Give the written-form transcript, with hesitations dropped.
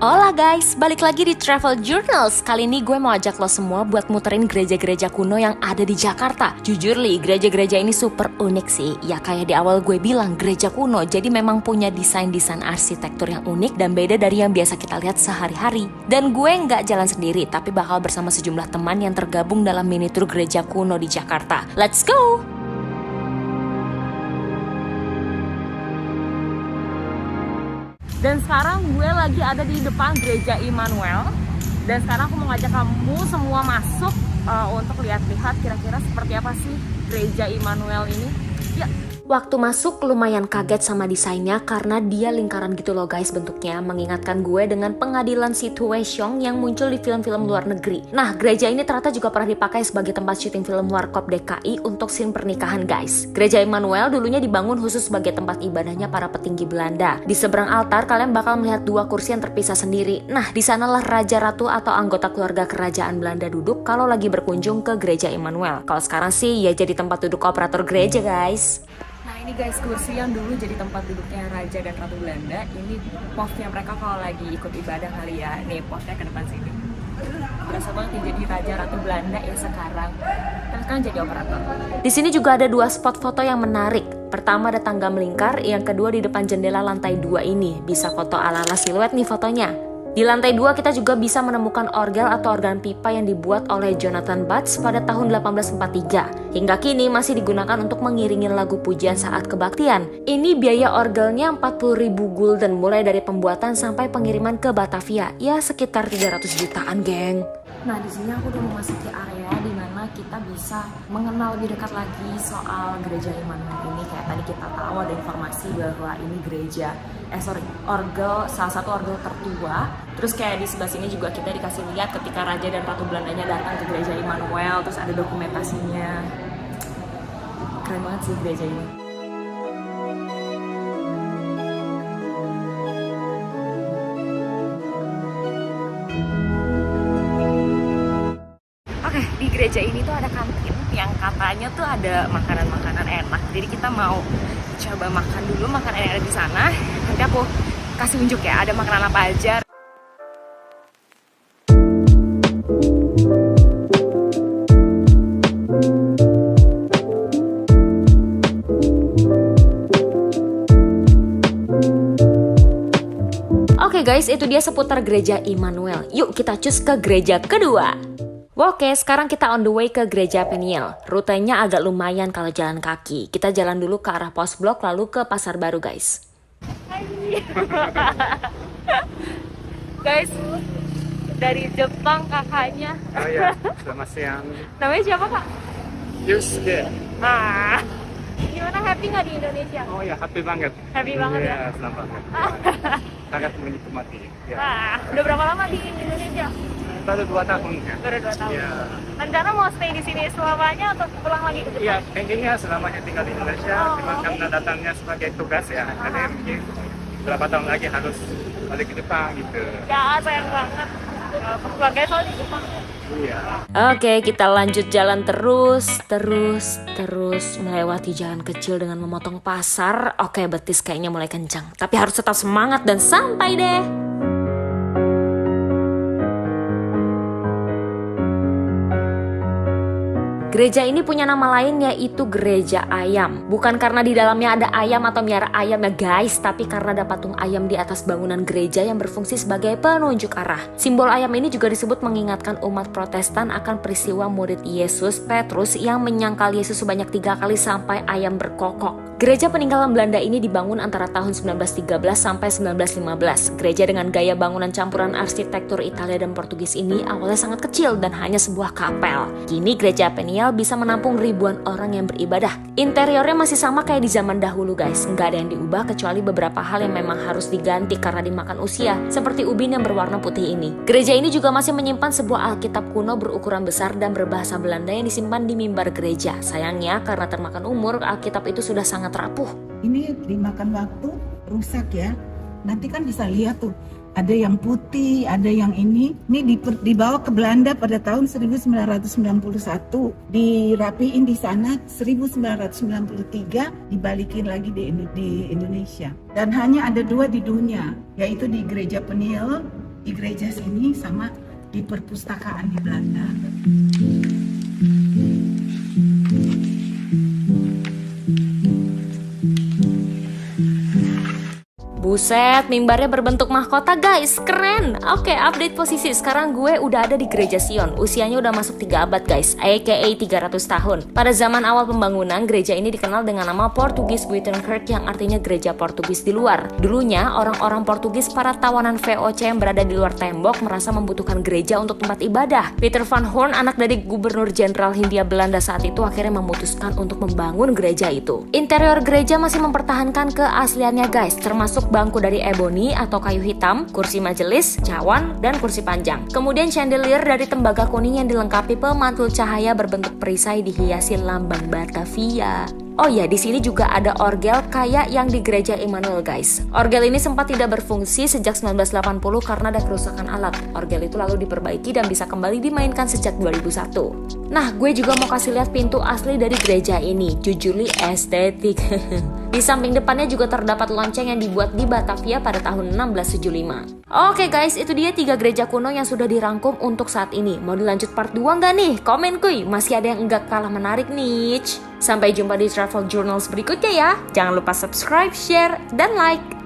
Hola guys, balik lagi di Travel Journals. Kali ini gue mau ajak lo semua buat muterin gereja-gereja kuno yang ada di Jakarta. Jujur li, gereja-gereja ini super unik sih. Ya kayak di awal gue bilang, gereja kuno jadi memang punya desain-desain arsitektur yang unik dan beda dari yang biasa kita lihat sehari-hari. Dan gue nggak jalan sendiri, tapi bakal bersama sejumlah teman yang tergabung dalam mini tour gereja kuno di Jakarta. Let's go! Dan sekarang gue lagi ada di depan gereja Immanuel. Dan sekarang aku mau ngajak kamu semua masuk untuk lihat-lihat kira-kira seperti apa sih gereja Immanuel ini. Ya. Waktu masuk lumayan kaget sama desainnya karena dia lingkaran gitu loh guys bentuknya. Mengingatkan gue dengan pengadilan situation yang muncul di film-film luar negeri. Nah, gereja ini ternyata juga pernah dipakai sebagai tempat syuting film Warkop DKI untuk scene pernikahan guys. Gereja Immanuel dulunya dibangun khusus sebagai tempat ibadahnya para petinggi Belanda. Di seberang altar kalian bakal melihat dua kursi yang terpisah sendiri. Nah, di sanalah raja ratu atau anggota keluarga kerajaan Belanda duduk kalau lagi berkunjung ke gereja Immanuel. Kalau sekarang sih ya jadi tempat duduk operator gereja guys. Ini guys, kursi yang dulu jadi tempat duduknya Raja dan Ratu Belanda. Ini posnya mereka kalau lagi ikut ibadah kali ya. Nih posnya ke depan sini. Berasa banget nih jadi Raja Ratu Belanda ya sekarang. Terus kan jadi operator. Di sini juga ada dua spot foto yang menarik. Pertama ada tangga melingkar, yang kedua di depan jendela lantai 2 ini. Bisa foto ala-ala siluet nih fotonya. Di lantai 2 kita juga bisa menemukan orgel atau organ pipa yang dibuat oleh Jonathan Butts pada tahun 1843. Hingga kini masih digunakan untuk mengiringi lagu pujian saat kebaktian. Ini biaya orgelnya 40.000 gulden mulai dari pembuatan sampai pengiriman ke Batavia. Ya sekitar 300 jutaan geng. Nah di sini aku udah memasuki area di mana kita bisa mengenal lebih dekat lagi soal gereja Immanuel ini. Kayak tadi kita tahu ada informasi bahwa ini gereja orgel, salah satu orgel tertua. Terus kayak di sebelah sini juga kita dikasih lihat ketika Raja dan Ratu Belandanya datang ke gereja Immanuel. Terus ada dokumentasinya. Keren banget sih gereja ini. Oke, di gereja ini tuh ada kantin yang katanya tuh ada makanan-makanan enak. Jadi kita mau coba makan dulu makanan yang ada di sana. Nanti aku kasih unjuk ya, ada makanan apa aja. Oke guys, itu dia seputar gereja Immanuel. Yuk kita cus ke gereja kedua. Oke, sekarang kita on the way ke gereja Peniel. Rutenya agak lumayan kalau jalan kaki. Kita jalan dulu ke arah pos blok lalu ke Pasar Baru guys. Hai. Guys, dari Jepang kakaknya. Oh ya, selamat siang. Namanya siapa kak? Yusuke. Ah, gimana, happy nggak di Indonesia? Oh ya, happy banget. Happy banget ya? Senang banget. Sangat menikmati. Ya. Wah, udah berapa lama di Indonesia? Baru 2 tahun ya. Baru 2 tahun. Ya. Rencana mau stay di sini selamanya atau pulang lagi ke Jepang? Iya, pengennya selamanya tinggal di Indonesia, cuma karena datangnya sebagai tugas ya. Jadi mungkin berapa tahun lagi harus balik ke Jepang gitu. Ya, sayang banget. Keluarganya soal di Jepang. Iya. Oke, kita lanjut jalan terus melewati jalan kecil dengan memotong pasar. Oke, betis kayaknya mulai kencang. Tapi harus tetap semangat dan santai deh. Gereja ini punya nama lain yaitu Gereja Ayam. Bukan karena di dalamnya ada ayam atau miara ayam ya guys, tapi karena ada patung ayam di atas bangunan gereja yang berfungsi sebagai penunjuk arah. Simbol ayam ini juga disebut mengingatkan umat Protestan akan peristiwa murid Yesus, Petrus, yang menyangkal Yesus sebanyak 3 kali sampai ayam berkokok. Gereja peninggalan Belanda ini dibangun antara tahun 1913 sampai 1915. Gereja dengan gaya bangunan campuran arsitektur Italia dan Portugis ini awalnya sangat kecil dan hanya sebuah kapel. Kini gereja Peniel bisa menampung ribuan orang yang beribadah. Interiornya masih sama kayak di zaman dahulu guys, nggak ada yang diubah kecuali beberapa hal yang memang harus diganti karena dimakan usia, seperti ubin yang berwarna putih ini. Gereja ini juga masih menyimpan sebuah Alkitab kuno berukuran besar dan berbahasa Belanda yang disimpan di mimbar gereja. Sayangnya karena termakan umur, Alkitab itu sudah sangat rapuh. Ini dimakan waktu, rusak ya. Nanti kan bisa lihat tuh, ada yang putih, ada yang ini. Ini dibawa ke Belanda pada tahun 1991, dirapiin di sana 1993, dibalikin lagi di Indonesia. Dan hanya ada 2 di dunia, yaitu di Gereja Peniel di gereja sini sama di perpustakaan di Belanda. Buset, mimbarnya berbentuk mahkota guys, keren. Oke, update posisi. Sekarang gue udah ada di Gereja Sion. Usianya udah masuk 3 abad guys, aka 300 tahun. Pada zaman awal pembangunan, gereja ini dikenal dengan nama Portugis Buitenkerk yang artinya gereja Portugis di luar. Dulunya, orang-orang Portugis para tawanan VOC yang berada di luar tembok merasa membutuhkan gereja untuk tempat ibadah. Peter van Horn, anak dari Gubernur Jenderal Hindia Belanda saat itu, akhirnya memutuskan untuk membangun gereja itu. Interior gereja masih mempertahankan keasliannya guys, termasuk bangku dari eboni atau kayu hitam, kursi majelis, cawan, dan kursi panjang. Kemudian chandelier dari tembaga kuning yang dilengkapi pemantul cahaya berbentuk perisai dihiasi lambang Batavia. Oh ya, di sini juga ada orgel kayak yang di Gereja Immanuel guys. Orgel ini sempat tidak berfungsi sejak 1980 karena ada kerusakan alat. Orgel itu lalu diperbaiki dan bisa kembali dimainkan sejak 2001. Nah, gue juga mau kasih lihat pintu asli dari gereja ini. Jujurly estetik. Di samping depannya juga terdapat lonceng yang dibuat di Batavia pada tahun 1675. Oke guys, itu dia 3 gereja kuno yang sudah dirangkum untuk saat ini. Mau dilanjut part 2 nggak nih? Komen kuy, masih ada yang enggak kalah menarik nih. Sampai jumpa di Travel Journals berikutnya ya. Jangan lupa subscribe, share, dan like.